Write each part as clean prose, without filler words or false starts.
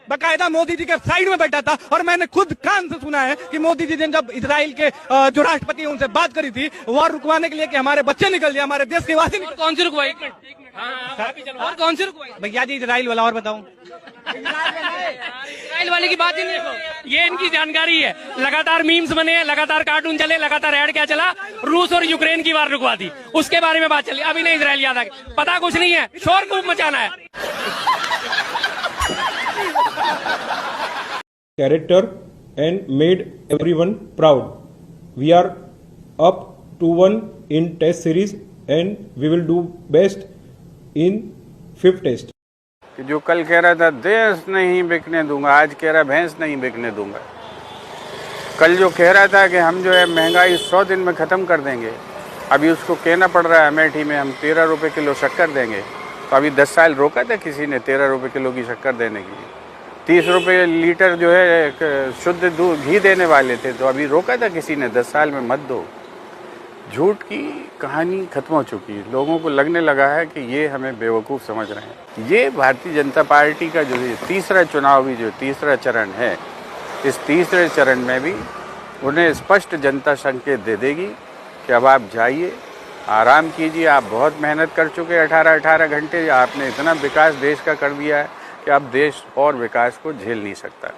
बकायदा मोदी जी के साइड में बैठा था और मैंने खुद कान से सुना है कि मोदी जी ने जब इजराइल के जो राष्ट्रपति उनसे बात करी थी वॉर रुकवाने के लिए कि हमारे बच्चे निकल जाए, हमारे देश के वासी निकल। कौन सी रुकवाई? और कौन सी रुकवाई? भैया जी इजराइल वाला और बताऊं। इजराइल वाले की बात ही नहीं, ये इनकी जानकारी है। लगातार मीम्स बने हैं, लगातार कार्टून चले, लगातार ऐड क्या चला, रूस और यूक्रेन की वार रुकवा दी, उसके बारे में बात चली। अभी नहीं इजराइल याद आ गया, पता कुछ नहीं है, शोर खूब मचाना है। Character and made everyone proud. We are up 2-1 in Test series and we will do best in 5th Test. कि जो कल कह रहा था देश नहीं बिकने दूंगा, आज कह रहा भैंस नहीं बिकने दूंगा। कल जो कह रहा था कि हम जो है महंगाई 100 दिन में ख़त्म कर देंगे, अभी उसको कहना पड़ रहा है अमेठी में हम 13 रुपये किलो शक्कर देंगे। तो अभी 10 साल रोका था किसी ने 13 रुपये किलो की शक्कर देने की? 30 रुपये लीटर जो है शुद्ध दूध घी देने वाले थे, तो अभी रोका था किसी ने? 10 साल में मत दो। झूठ की कहानी खत्म हो चुकी है। लोगों को लगने लगा है कि ये हमें बेवकूफ़ समझ रहे हैं। ये भारतीय जनता पार्टी का जो तीसरा चुनावी जो तीसरा चरण है, इस तीसरे चरण में भी उन्हें स्पष्ट जनता संकेत दे देगी कि अब आप जाइए, आराम कीजिए। आप बहुत मेहनत कर चुके 18 घंटे, आपने इतना विकास देश का कर दिया है कि अब देश और विकास को झेल नहीं सकता।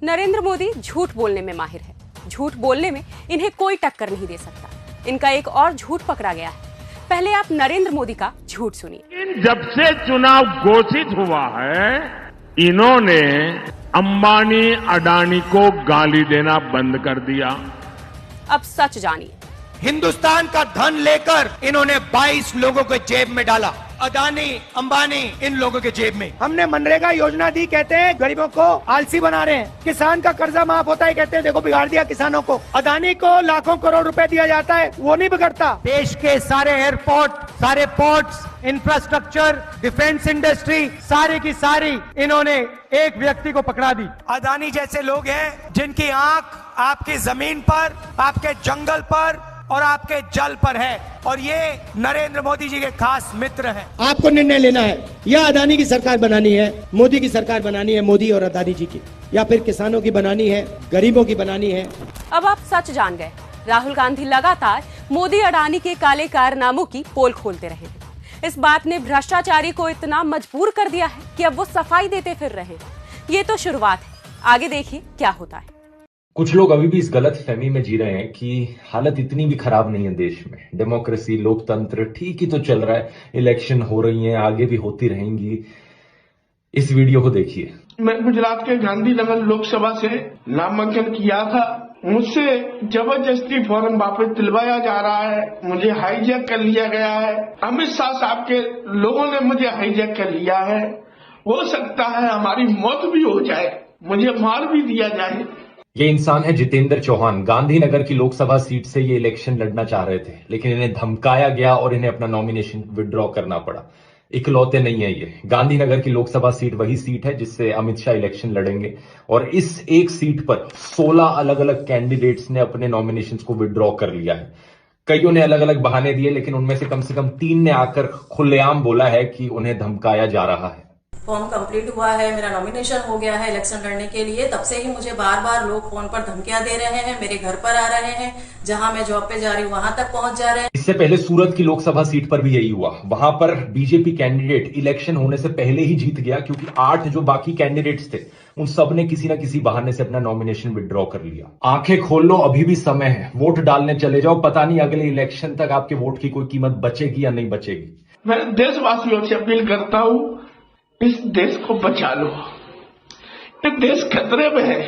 नरेंद्र मोदी झूठ बोलने में माहिर है। झूठ बोलने में इन्हें कोई टक्कर नहीं दे सकता। इनका एक और झूठ पकड़ा गया है। पहले आप नरेंद्र मोदी का झूठ सुनिए। जब से चुनाव घोषित हुआ है, इन्होंने अंबानी अडानी को गाली देना बंद कर दिया। अब सच जानिए। हिंदुस्तान का धन लेकर इन्होंने 22 लोगों के जेब में डाला। अदानी, अंबानी, इन लोगों के जेब में। हमने मनरेगा योजना दी, कहते हैं गरीबों को आलसी बना रहे हैं। किसान का कर्जा माफ होता है, कहते हैं देखो बिगाड़ दिया किसानों को। अदानी को लाखों करोड़ रुपए दिया जाता है, वो नहीं बिगड़ता। देश के सारे एयरपोर्ट, सारे पोर्ट्स, इंफ्रास्ट्रक्चर, डिफेंस इंडस्ट्री, सारी की सारी इन्होंने एक व्यक्ति को पकड़ा दी। अदानी जैसे लोग हैं जिनकी आंख आपकी जमीन पर, आपके जंगल पर और आपके जल पर है, और ये नरेंद्र मोदी जी के खास मित्र हैं। आपको निर्णय लेना है, या अदानी की सरकार बनानी है, मोदी की सरकार बनानी है, मोदी और अदानी जी की, या फिर किसानों की बनानी है, गरीबों की बनानी है। अब आप सच जान गए। राहुल गांधी लगातार मोदी अडानी के काले कारनामों की पोल खोलते रहे हैं। इस बात ने भ्रष्टाचारी को इतना मजबूर कर दिया है कि अब वो सफाई देते फिर रहे हैं। ये तो शुरुआत है, आगे देखिए क्या होता है। कुछ लोग अभी भी इस गलत फहमी में जी रहे हैं कि हालत इतनी भी खराब नहीं है देश में। डेमोक्रेसी, लोकतंत्र ठीक ही तो चल रहा है, इलेक्शन हो रही हैं, आगे भी होती रहेंगी। इस वीडियो को देखिए। मैं गुजरात के गांधीनगर लोकसभा से नामांकन किया था। मुझसे जबरदस्ती फॉर्म वापस दिलवाया जा रहा है। मुझे हाईजैक कर लिया गया है। अमित शाह साहब के लोगों ने मुझे हाईजैक कर लिया है। हो सकता है हमारी मौत भी हो जाए, मुझे मार भी दिया जाए। ये इंसान है जितेंद्र चौहान। गांधीनगर की लोकसभा सीट से ये इलेक्शन लड़ना चाह रहे थे, लेकिन इन्हें धमकाया गया और इन्हें अपना नॉमिनेशन विड्रॉ करना पड़ा। इकलौते नहीं है ये। गांधीनगर की लोकसभा सीट वही सीट है जिससे अमित शाह इलेक्शन लड़ेंगे, और इस एक सीट पर 16 अलग अलग कैंडिडेट्स ने अपने नॉमिनेशन को विड्रॉ कर लिया है। कईयों ने अलग अलग बहाने दिए, लेकिन उनमें से कम 3 ने आकर खुलेआम बोला है कि उन्हें धमकाया जा रहा है। फॉर्म कंप्लीट हुआ है, मेरा नॉमिनेशन हो गया है इलेक्शन लड़ने के लिए। तब से ही मुझे बार बार लोग फोन पर धमकियां दे रहे हैं, मेरे घर पर आ रहे हैं, जहां मैं जॉब पे जा रही हूं वहां तक पहुंच जा रहे हैं। इससे पहले सूरत की लोकसभा सीट पर भी यही हुआ। वहां पर बीजेपी कैंडिडेट इलेक्शन होने से पहले ही जीत गया, क्योंकि 8 जो बाकी कैंडिडेट्स थे उन सब ने किसी न किसी बहाने से अपना नॉमिनेशन विड्रॉ कर लिया। आंखें खोल लो, अभी भी समय है, वोट डालने चले जाओ। पता नहीं अगले इलेक्शन तक आपके वोट की कोई कीमत बचेगी या नहीं बचेगी। मैं देशवासियों से अपील करता हूं, इस देश को बचा लो। ये देश खतरे में है।